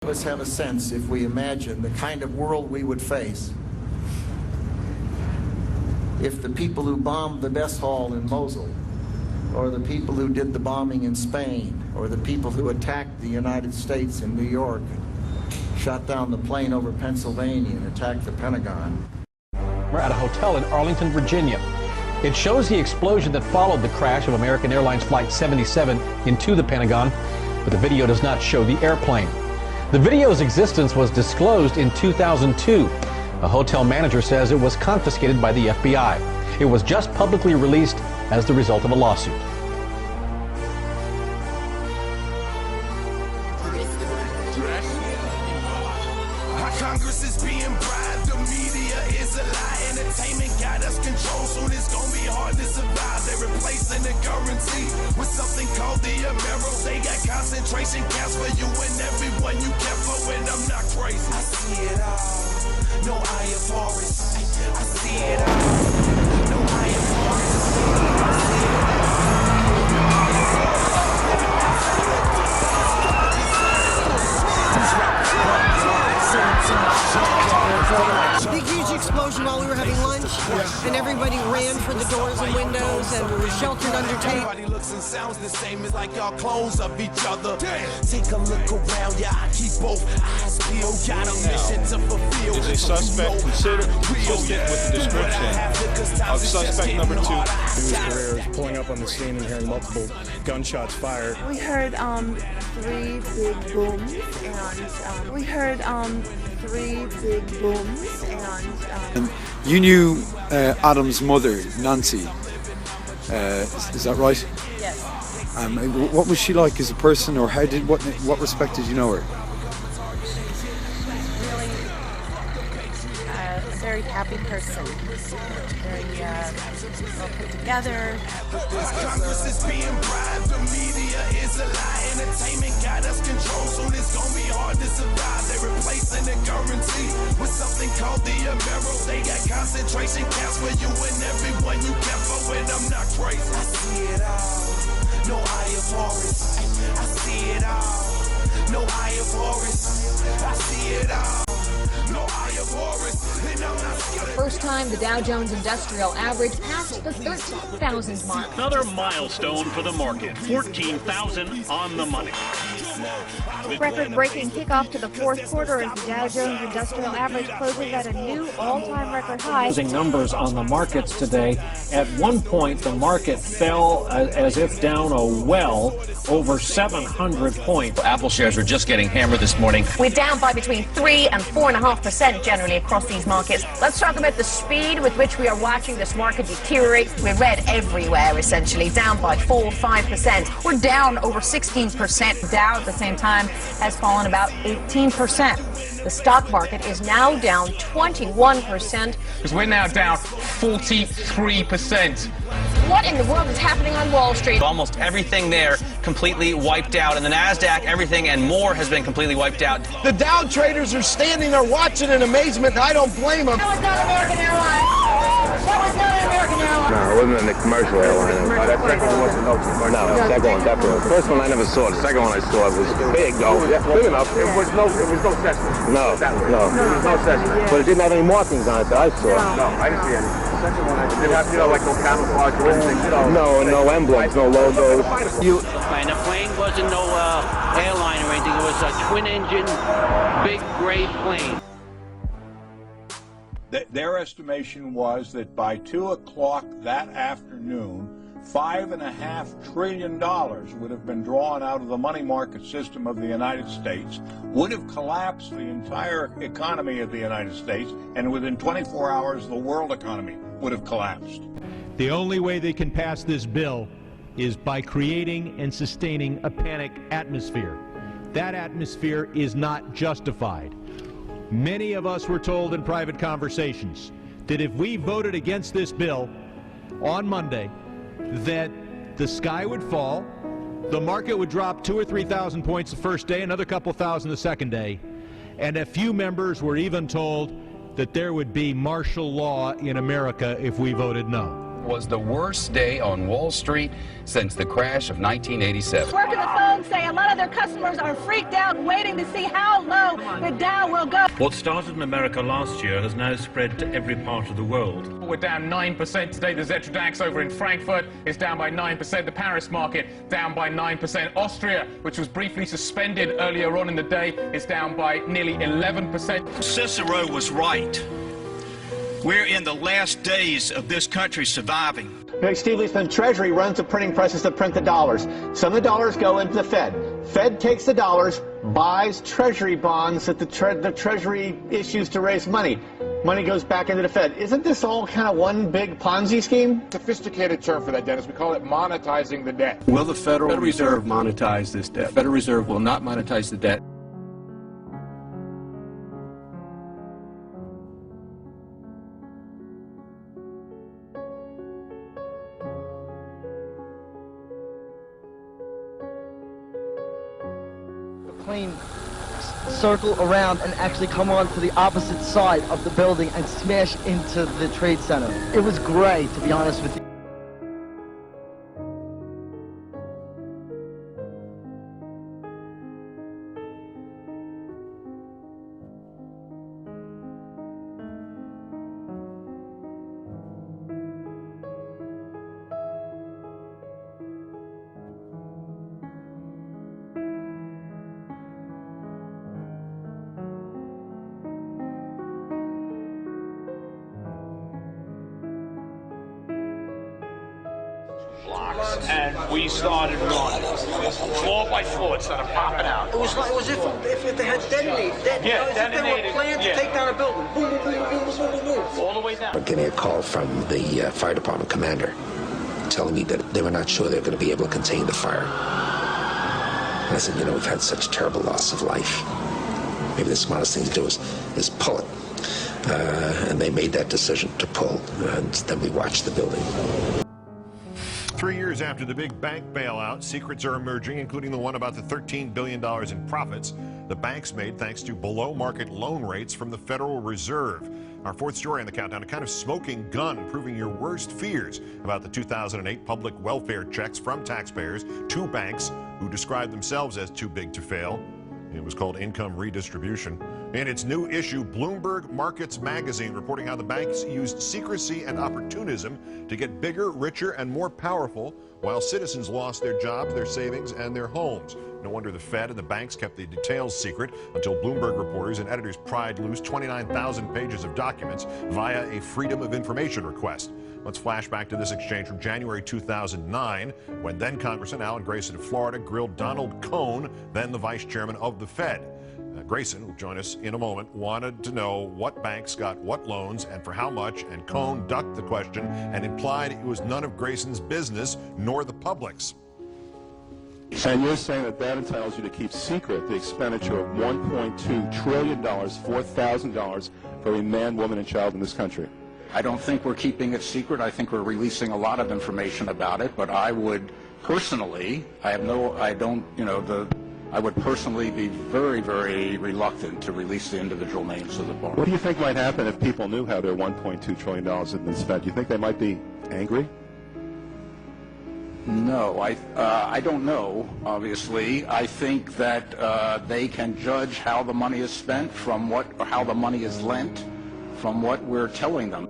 us have a sense, if we imagine the kind of world we would face if the people who bombed the mess hall in Mosul, or the people who did the bombing in Spain, or the people who attacked the United States in New York, shot down the plane over Pennsylvania and attacked the Pentagon. We're at a hotel in Arlington, Virginia. It shows the explosion that followed the crash of American Airlines Flight 77 into the Pentagon, but the video does not show the airplane. The video's existence was disclosed in 2002. A hotel manager says it was confiscated by the FBI. It was just publicly released as the result of a lawsuit. Congress is being bribed, the media is a lie, entertainment got us controlled, soon it's gonna be hard to survive. They're replacing the currency with something called the Amero. They got concentration camps for you and everyone you care for, and I'm not crazy. I see it all, no I am Horace. I see it all, no I am Horace. I see it all. Big huge explosion while we were having lunch, and everybody ran for the doors and windows and were sheltered under tape. Everybody looks and sounds the same, it's like y'all clones of each other. Take a look around, yeah, I keep both eyes peeled. Got a mission to fulfill. Is a suspect considered consistent with the description of suspect number 2? His career is pulling up on the scene and hearing multiple gunshots fired. We heard 3 big booms, and we heard 3 big booms, and you knew Adam's mother, Nancy. Is that right? yes. What was she like as a person, or what respect did you know her? Really a very happy person, very well put together. Congress is being bribed, the media is a lie, entertainment got us controlled, soon it's gonna be hard to survive. They're replacing the currency with something called the Amero. They got concentration camps for you and everyone you care for, and I'm not crazy. I see it all, no I am Horace. I see it all, no I am Horace. I see it all, no I am Horace, and I'm not scared. First time the Dow Jones Industrial Average passed the 13,000 mark. Another milestone for the market, 14,000 on the money. Record-breaking kickoff to the fourth quarter as the Dow Jones Industrial Average closes at a new all-time record high. Numbers on the markets today. At one point, the market fell as if down a well over 700 points. Apple shares were just getting hammered this morning. We're down by between 3 and 4.5% generally across these markets. Let's talk about the speed with which we are watching this market deteriorate. We're red everywhere, essentially, down by 4 or 5%. We're down over 16%. Dow at the same time has fallen about 18%. The stock market is now down 21%. Because we're now down 43%. What in the world is happening on Wall Street? Almost everything there completely wiped out. And the NASDAQ, everything and more has been completely wiped out. The Dow traders are standing there watching in amazement, and I don't blame them. That was not American Airlines. That was not American Airlines. No, it wasn't in the commercial airline. That second one wasn't no commercial. No, the second one definitely. The first one I never saw. The second one I saw was big, though. Yeah, big enough. It was no Cessna. No. It was no Cessna. But it didn't have any markings on it that I saw. No, I didn't see any. The second one, it didn't have, like no camouflage or anything. No emblems, no logos. And the plane wasn't no airline or anything. It was a twin-engine, big gray plane. Their estimation was that by 2 o'clock that afternoon, $5.5 trillion would have been drawn out of the money market system of the United States, would have collapsed the entire economy of the United States, and within 24 hours, the world economy would have collapsed. The only way they can pass this bill is by creating and sustaining a panic atmosphere. That atmosphere is not justified. Many of us were told in private conversations that if we voted against this bill on Monday, that the sky would fall, the market would drop 2,000 or 3,000 points the first day, another couple thousand the second day, and a few members were even told that there would be martial law in America if we voted no. was the worst day on Wall Street since the crash of 1987. Working the phone say a lot of their customers are freaked out waiting to see how low the Dow will go. What started in America last year has now spread to every part of the world. We're down 9% today. The Xetra DAX over in Frankfurt is down by 9%. The Paris market down by 9%. Austria, which was briefly suspended earlier on in the day, is down by nearly 11%. Cicero was right. We're in the last days of this country surviving. Steve Leisman, Treasury runs the printing presses to print the dollars. Some of the dollars go into the Fed. Fed takes the dollars, buys Treasury bonds that the Treasury issues to raise money. Money goes back into the Fed. Isn't this all kind of one big Ponzi scheme? Sophisticated term for that, Dennis. We call it monetizing the debt. Will the Federal Reserve monetize this debt? The Federal Reserve will not monetize the debt. Plane circle around and actually come on to the opposite side of the building and smash into the Trade Center. It was great, to be honest with you. And we started running floor by floor instead of popping out. It was like if they had detonated. If they were planned to take down a building. Boom, boom, boom, boom, boom, boom, boom. All the way down. I'm getting a call from the fire department commander telling me that they were not sure they were going to be able to contain the fire. And I said, you know, we've had such terrible loss of life. Maybe the smartest thing to do is pull it. And they made that decision to pull, and then we watched the building. 3 years after the big bank bailout, secrets are emerging, including the one about the $13 billion in profits the banks made thanks to below-market loan rates from the Federal Reserve. Our fourth story on the countdown, a kind of smoking gun proving your worst fears about the 2008 public welfare checks from taxpayers to banks who described themselves as too big to fail. It was called income redistribution. In its new issue, Bloomberg Markets Magazine reporting how the banks used secrecy and opportunism to get bigger, richer, and more powerful while citizens lost their jobs, their savings, and their homes. No wonder the Fed and the banks kept the details secret until Bloomberg reporters and editors pried loose 29,000 pages of documents via a Freedom of Information request. Let's flash back to this exchange from January 2009, when then Congressman Alan Grayson of Florida grilled Donald Cohn, then the vice chairman of the Fed. Grayson, who'll join us in a moment, wanted to know what banks got what loans and for how much, and Cohn ducked the question and implied it was none of Grayson's business, nor the public's. And you're saying that that entitles you to keep secret the expenditure of $1.2 trillion, $4,000 for every man, woman, and child in this country? I don't think we're keeping it secret. I think we're releasing a lot of information about it, but I would personally, I would personally be very, very reluctant to release the individual names of the borrowers. What do you think might happen if people knew how their $1.2 trillion had been spent? Do you think they might be angry? No, I don't know, obviously. I think that they can judge how the money is spent from how the money is lent from what we're telling them.